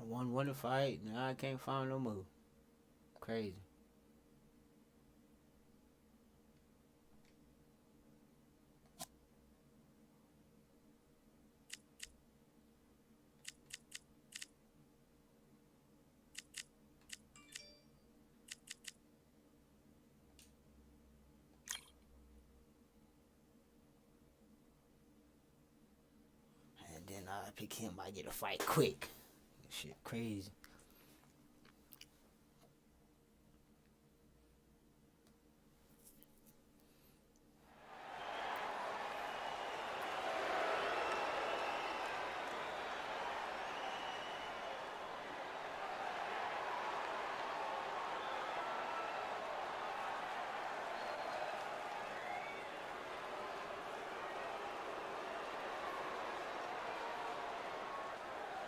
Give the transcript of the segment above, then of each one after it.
won the fight. Now I can't find no more. Crazy. And then I pick him. I get a fight quick. Shit, crazy.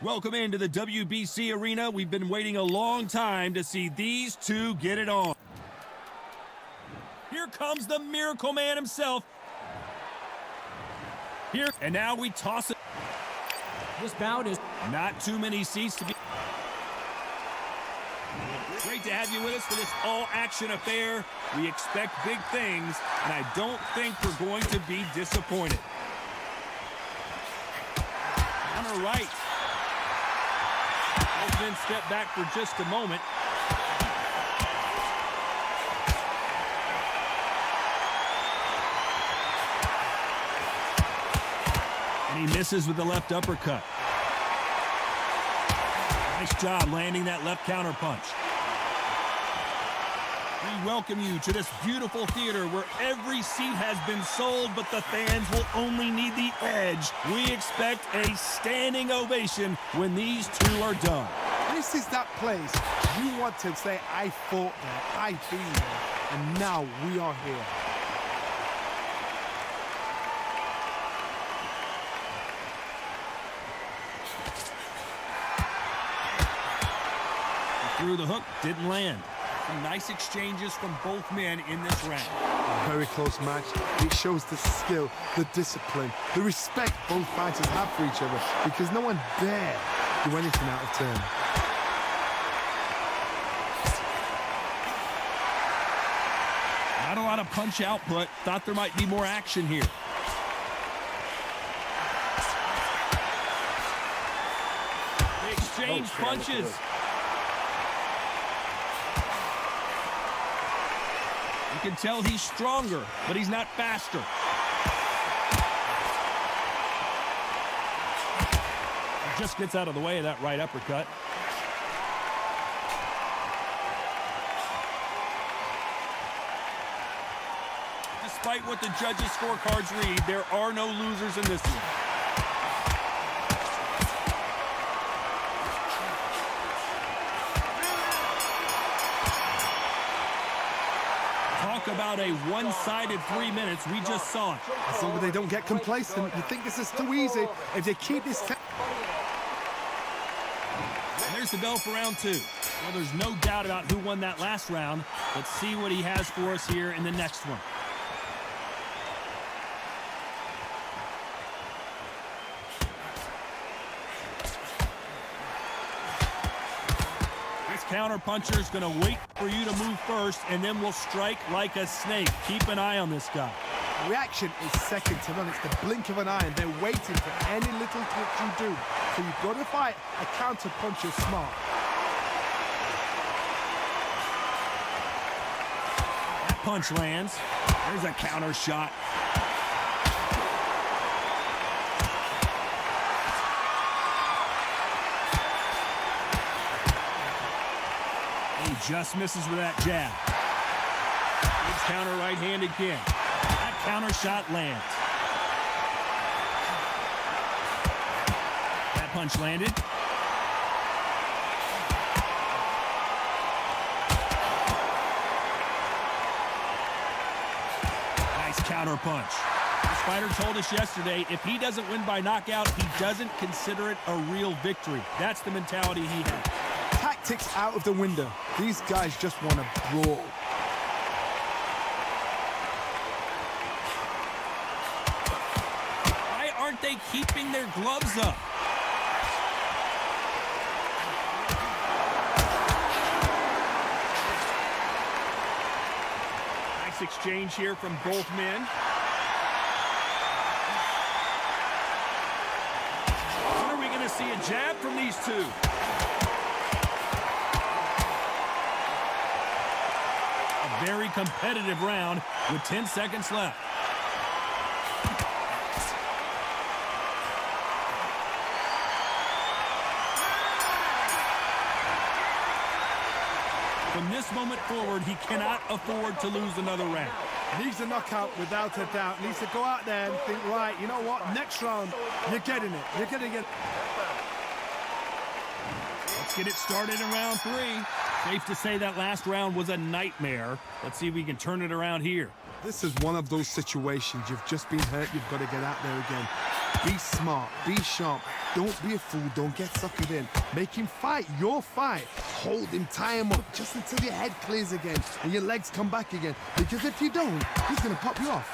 Welcome into the WBC arena. We've been waiting a long time to see these two get it on. Here comes the Miracle Man himself. Here, and now we toss it. This bout is not too many seats to be. Great to have you with us for this all-action affair. We expect big things, and I don't think we're going to be disappointed. On the right. Both men step back for just a moment. And he misses with the left uppercut. Nice job landing that left counter punch. We welcome you to this beautiful theater where every seat has been sold, but the fans will only need the edge. We expect a standing ovation when these two are done. This is that place you want to say, I fought there, I've been there, and now we are here. Through the hook, didn't land. Some nice exchanges from both men in this round. A very close match. It shows the skill, the discipline, the respect both fighters have for each other, because no one dare do anything out of turn. Not a lot of punch output. Thought there might be more action here. They exchange punches. You can tell he's stronger, but he's not faster. He just gets out of the way of that right uppercut. Despite what the judges' scorecards read, there are no losers in this one. Talk about a one-sided 3 minutes. We just saw it. As long as they don't get complacent, you think this is too easy. If they keep this... And there's the bell for round two. Well, there's no doubt about who won that last round. Let's see what he has for us here in the next one. Counter-puncher is going to wait for you to move first, and then we'll strike like a snake. Keep an eye on this guy. Reaction is second to none. It's the blink of an eye, and they're waiting for any little twitch you do. So you've got to fight a counter-puncher smart. That punch lands. There's a counter shot. Just misses with that jab. Good counter right hand again. That counter shot lands. That punch landed. Nice counter punch. This fighter told us yesterday, if he doesn't win by knockout, he doesn't consider it a real victory. That's the mentality he has. Tactics out of the window. These guys just want to brawl. Why aren't they keeping their gloves up? exchange here from both men. When are we going to see a jab from these two? A very competitive round with 10 seconds left. From this moment forward, he cannot afford to lose another round. Needs a knockout without a doubt. Needs to go out there and think, right, you know what, next round, you're getting it. You're going to get it. Let's get it started in round 3. Safe to say that last round was a nightmare. Let's see if we can turn it around here. This is one of those situations. You've just been hurt. You've got to get out there again. Be smart. Be sharp. Don't be a fool. Don't get suckered in. Make him fight your fight. Hold him, tie him up just until your head clears again and your legs come back again. Because if you don't, he's going to pop you off.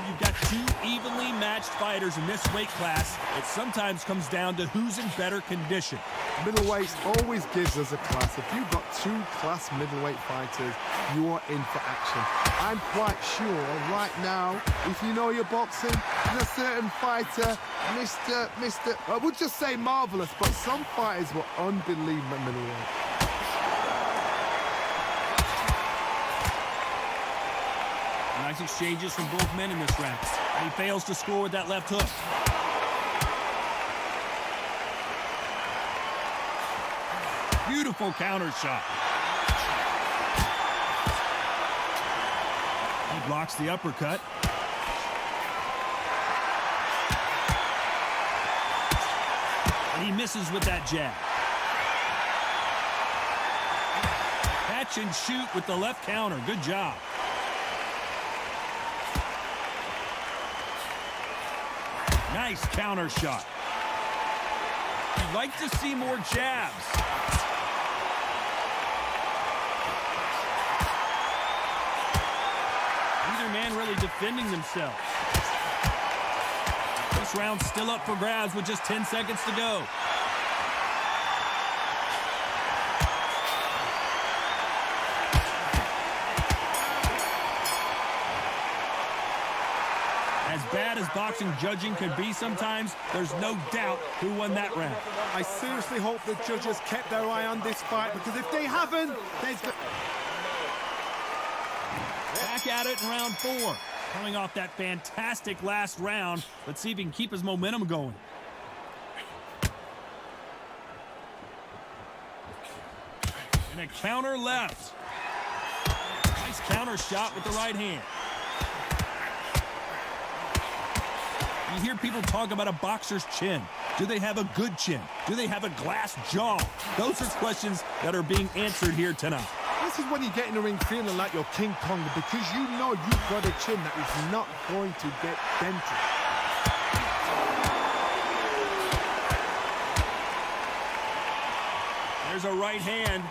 You've got two evenly matched fighters in this weight class. It sometimes comes down to who's in better condition. Middleweight always gives us a class. If you've got two class middleweight fighters, you are in for action. I'm quite sure right now, if you know your boxing, there's a certain fighter, I would just say marvelous, but some fighters were unbelievable middleweight. Nice exchanges from both men in this round. And he fails to score with that left hook. Beautiful counter shot. He blocks the uppercut. And he misses with that jab. Catch and shoot with the left counter. Good job. Nice counter shot. You'd like to see more jabs. Neither man really defending themselves. This round's still up for grabs with just 10 seconds to go. As bad as boxing judging can be sometimes, there's no doubt who won that round. I seriously hope the judges kept their eye on this fight, because if they haven't, there's... Back at it in round 4. Coming off that fantastic last round. Let's see if he can keep his momentum going. And a counter left. Nice counter shot with the right hand. You hear people talk about a boxer's chin. Do they have a good chin? Do they have a glass jaw? Those are questions that are being answered here tonight. This is when you get in the ring feeling like you're King Kong, because you know you've got a chin that is not going to get dented. There's a right hand.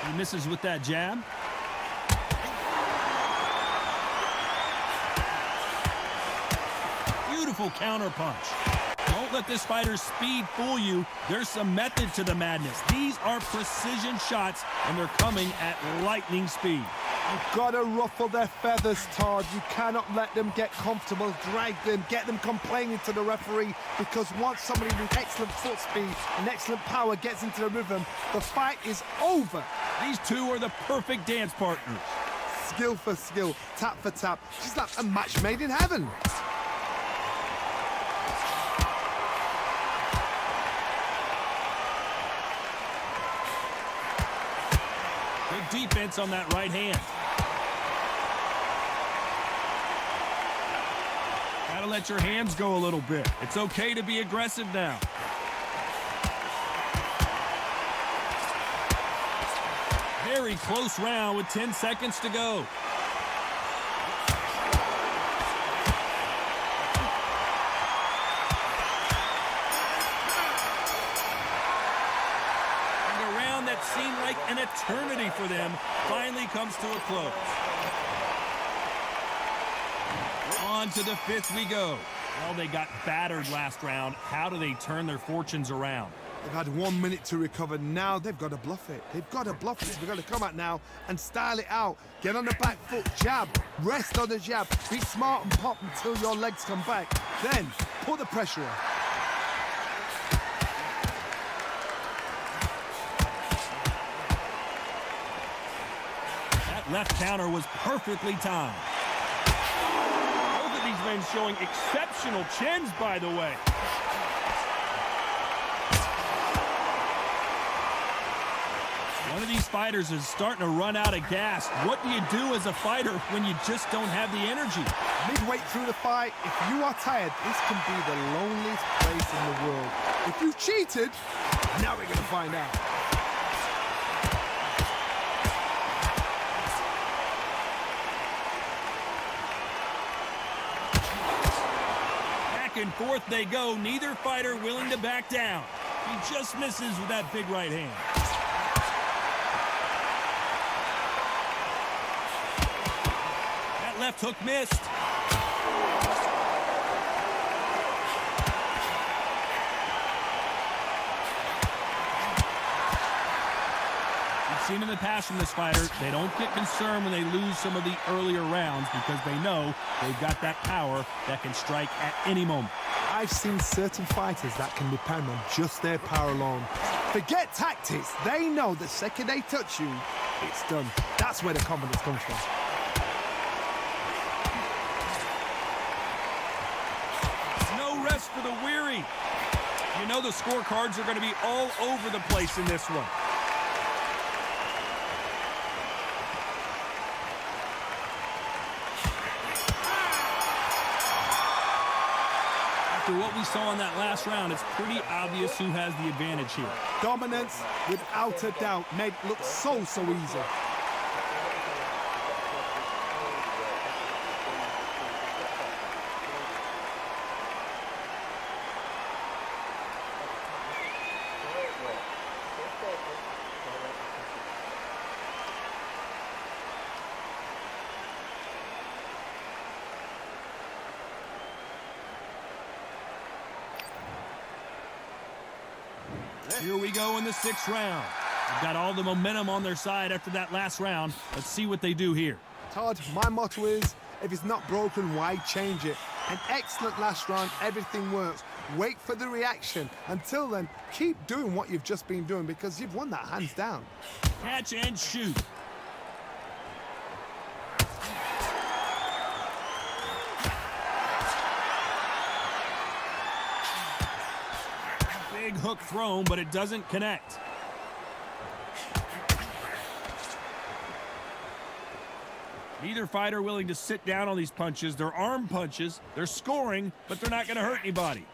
He misses with that jab. Beautiful counter punch. Don't let this fighter's speed fool you. There's some method to the madness. These are precision shots, and they're coming at lightning speed. You've got to ruffle their feathers, Todd. You cannot let them get comfortable, drag them, get them complaining to the referee, because once somebody with excellent foot speed and excellent power gets into the rhythm, the fight is over. These two are the perfect dance partners. Skill for skill, tap for tap. She's like a match made in heaven. Good defense on that right hand. Gotta let your hands go a little bit. It's okay to be aggressive now. Very close round with 10 seconds to go. And a round that seemed like an eternity for them finally comes to a close. On to the fifth we go. Well, they got battered last round. How do they turn their fortunes around? They've had 1 minute to recover. Now they've got to bluff it. They've got to bluff it. They've got to come out now and style it out. Get on the back foot, jab, rest on the jab. Be smart and pop until your legs come back. Then put the pressure on. That left counter was perfectly timed. Both of these men showing exceptional chins, by the way. One of these fighters is starting to run out of gas. What do you do as a fighter when you just don't have the energy? Midway through the fight, if you are tired, this can be the loneliest place in the world. If you cheated, now we're going to find out. Back and forth they go, neither fighter willing to back down. He just misses with that big right hand. That left hook missed. We've seen in the past from this fighter, they don't get concerned when they lose some of the earlier rounds because they know they've got that power that can strike at any moment. I've seen certain fighters that can depend on just their power alone. Forget tactics. They know the second they touch you, it's done. That's where the confidence comes from. No rest for the weary. You know the scorecards are going to be all over the place in this one. After what we saw in that last round, it's pretty obvious who has the advantage here. Dominance, without a doubt, made it look so easy. Here we go in the sixth round. They've got all the momentum on their side after that last round. Let's see what they do here. Todd, my motto is, if it's not broken, why change it? An excellent last round, everything works. Wait for the reaction. Until then, keep doing what you've just been doing because you've won that hands down. Catch and shoot. Big hook thrown, but it doesn't connect. Neither fighter willing to sit down on these punches. They're arm punches. They're scoring, but they're not going to hurt anybody.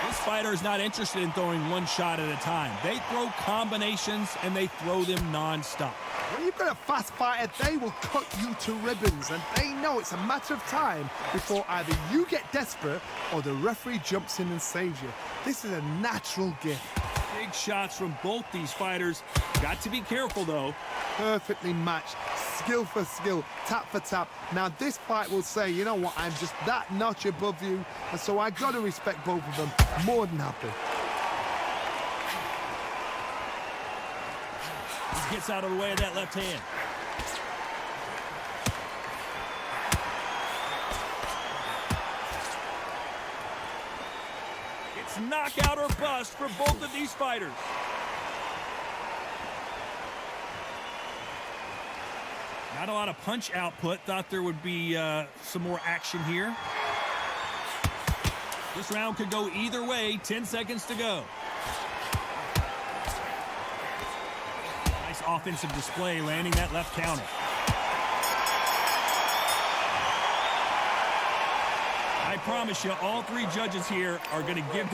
This fighter is not interested in throwing one shot at a time. They throw combinations, and they throw them nonstop. When you've got a fast fighter, they will cut you to ribbons, and they know it's a matter of time before either you get desperate or the referee jumps in and saves you. This is a natural gift. Big shots from both these fighters. Got to be careful, though. Perfectly matched, skill for skill, tap for tap. Now this fight will say, you know what, I'm just that notch above you, and so I got to respect both of them more than happy. He gets out of the way of that left hand. It's knockout or bust for both of these fighters. Not a lot of punch output. Thought there would be some more action here. This round could go either way. 10 seconds to go. Nice offensive display, landing that left counter. I promise you, all three judges here are going to give...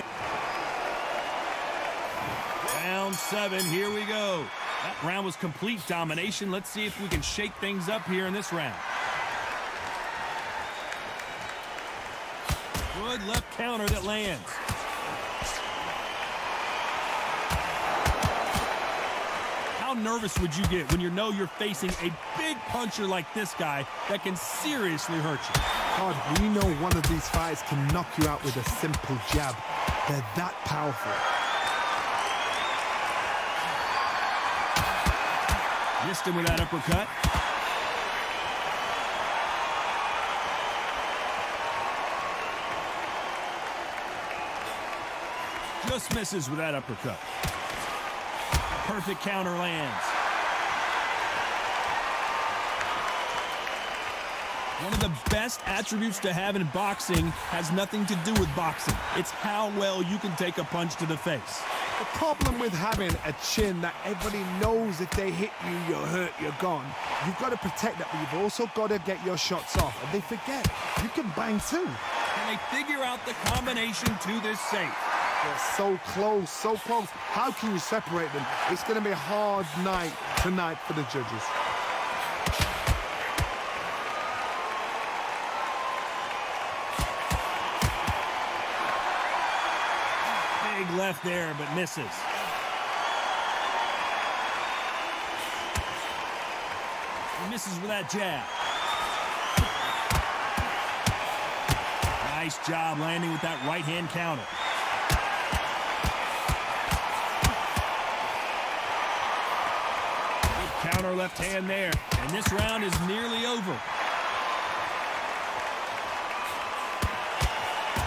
Round 7, here we go. That round was complete domination. Let's see if we can shake things up here in this round. Good left counter that lands. How nervous would you get when you know you're facing a big puncher like this guy that can seriously hurt you? God, we know one of these fighters can knock you out with a simple jab. They're that powerful. Missed him with that uppercut. Just misses with that uppercut. Perfect counter lands. One of the best attributes to have in boxing has nothing to do with boxing. It's how well you can take a punch to the face. The problem with having a chin that everybody knows if they hit you, you're hurt, you're gone. You've got to protect that, but you've also got to get your shots off. And they forget, you can bang too. Can they figure out the combination to this safe? They're so close, so close. How can you separate them? It's going to be a hard night tonight for the judges. Big left there, but misses. He misses with that jab. Nice job landing with that right-hand counter. Good counter left hand there, and this round is nearly over.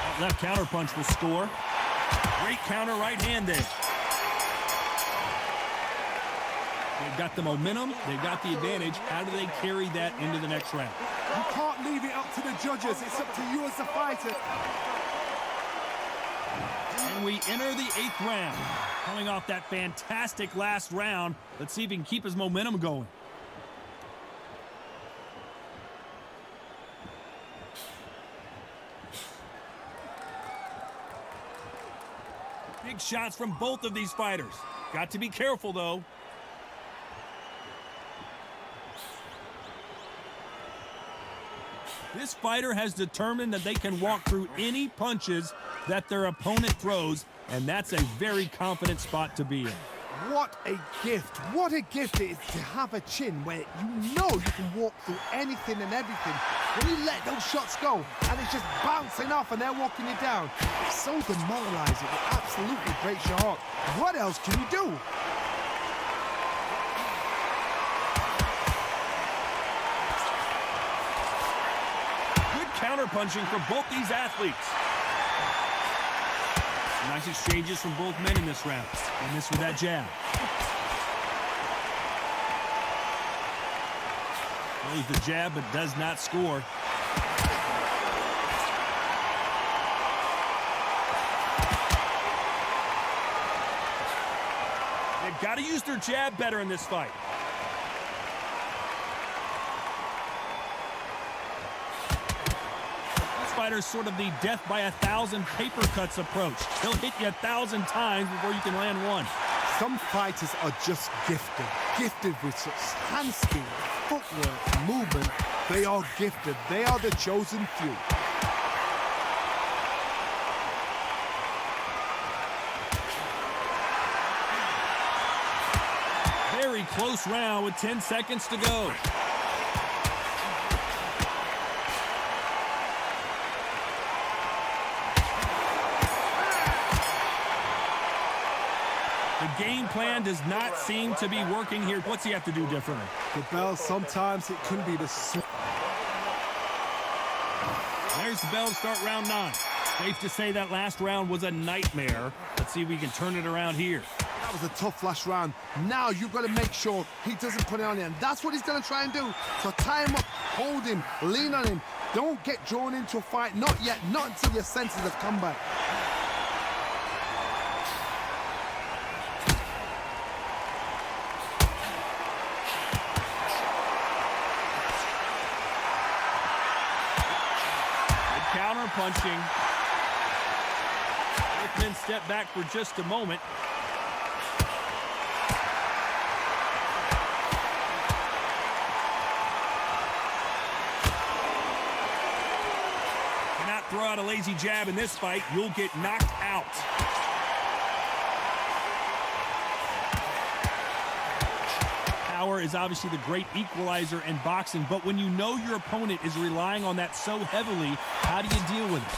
That left counter punch will score. Great counter right hand there. They've got the momentum. They've got the advantage. How do they carry that into the next round? You can't leave it up to the judges. It's up to you as the fighter. And we enter the 8th round. Coming off that fantastic last round, let's see if he can keep his momentum going. Big shots from both of these fighters. Got to be careful, though. This fighter has determined that they can walk through any punches that their opponent throws, and that's a very confident spot to be in. What a gift. What a gift it is to have a chin where you know you can walk through anything and everything. When you let those shots go and it's just bouncing off and they're walking you down, it's so demoralizing. It absolutely breaks your heart. What else can you do? Good counter-punching for both these athletes. Nice exchanges from both men in this round. And this with that jab. Throws the jab, but does not score. They've got to use their jab better in this fight. Fighter's sort of the death by 1,000 paper cuts approach. He'll hit you 1,000 times before you can land one. Some fighters are just gifted with such hand skill, footwork, movement. They are gifted. They are the chosen few. Very close round with 10 seconds to go. The game plan does not seem to be working here. What's he have to do differently? The bell, sometimes it can be the... There's the bell to start round 9. Safe to say that last round was a nightmare. Let's see if we can turn it around here. That was a tough last round. Now you've got to make sure he doesn't put it on you. And that's what he's going to try and do. So tie him up, hold him, lean on him. Don't get drawn into a fight. Not yet. Not until your senses have come back. Counter punching. Both men step back for just a moment. Cannot throw. out a lazy jab in this fight, you'll get knocked out. Power is obviously the great equalizer in boxing, but when you know your opponent is relying on that so heavily, how do you deal with it?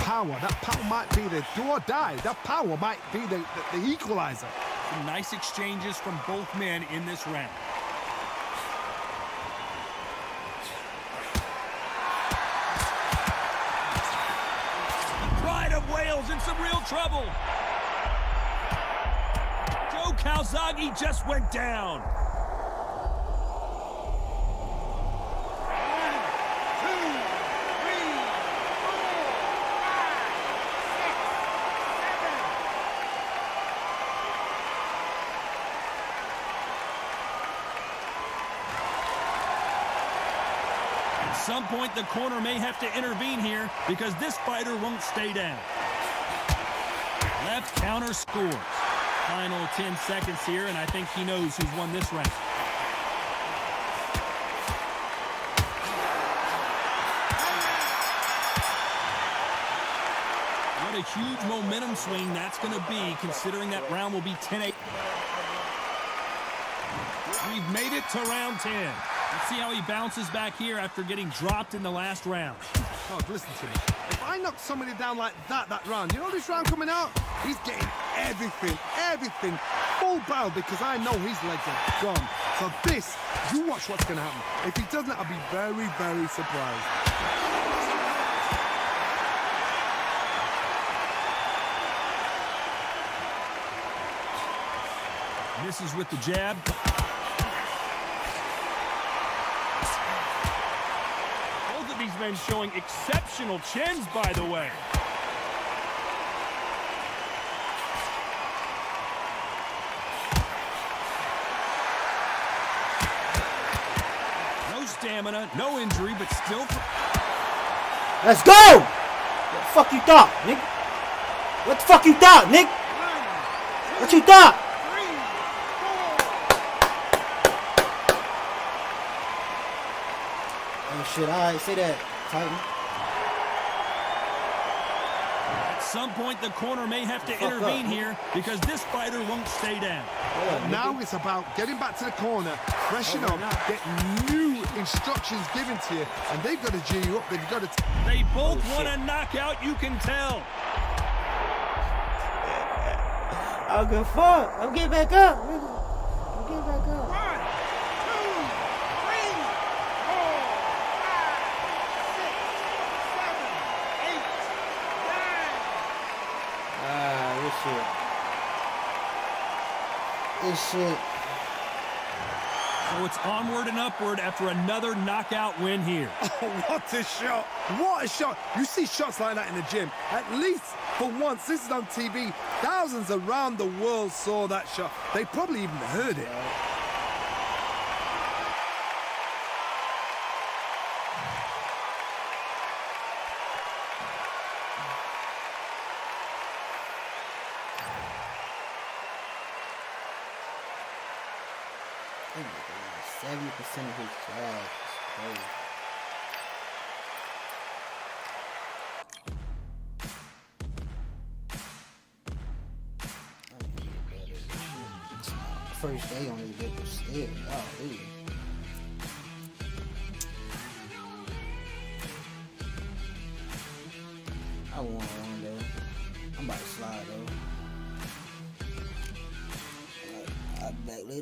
That power might be the do or die. That power might be the equalizer. Some nice exchanges from both men in this round. Pride of Wales in some real trouble. Joe Calzaghe just went down. At some point, the corner may have to intervene here because this fighter won't stay down. Left counter scores. Final 10 seconds here, and I think he knows who's won this round. What a huge momentum swing that's going to be, considering that round will be 10-8. We've made it to round 10. Let's see how he bounces back here after getting dropped in the last round. Oh, listen to me. If I knock somebody down like that round, you know this round coming out? He's getting everything, full barrel because I know his legs are gone. So this, you watch what's going to happen. If he doesn't, I'll be very, very surprised. Misses with the jab. Both of these men showing exceptional chins, by the way. No stamina, no injury, but still... Let's go! What the fuck you thought, nigga? What the fuck you thought, nigga? What you thought? Oh shit, alright, say that, Titan. At some point, the corner may have to intervene here because this fighter won't stay down. Now it's about getting back to the corner, freshen up, get new instructions given to you, and they've got to G you up. They've got to. They both want a knockout, you can tell. I'll go fuck. I'm getting back up, nigga. I'm getting back up. 1, 2, 3, 4, 5, 6, 7, 8, 9. This shit. So it's onward and upward after another knockout win here. Oh, what a shot! What a shot! You see shots like that in the gym. At least for once, this is on TV. Thousands around the world saw that shot. They probably even heard it. Oh my God, 70% of his drive is crazy. First day on this bitch was still, golly. I won one though. I'm about to slide though. I'll be back later.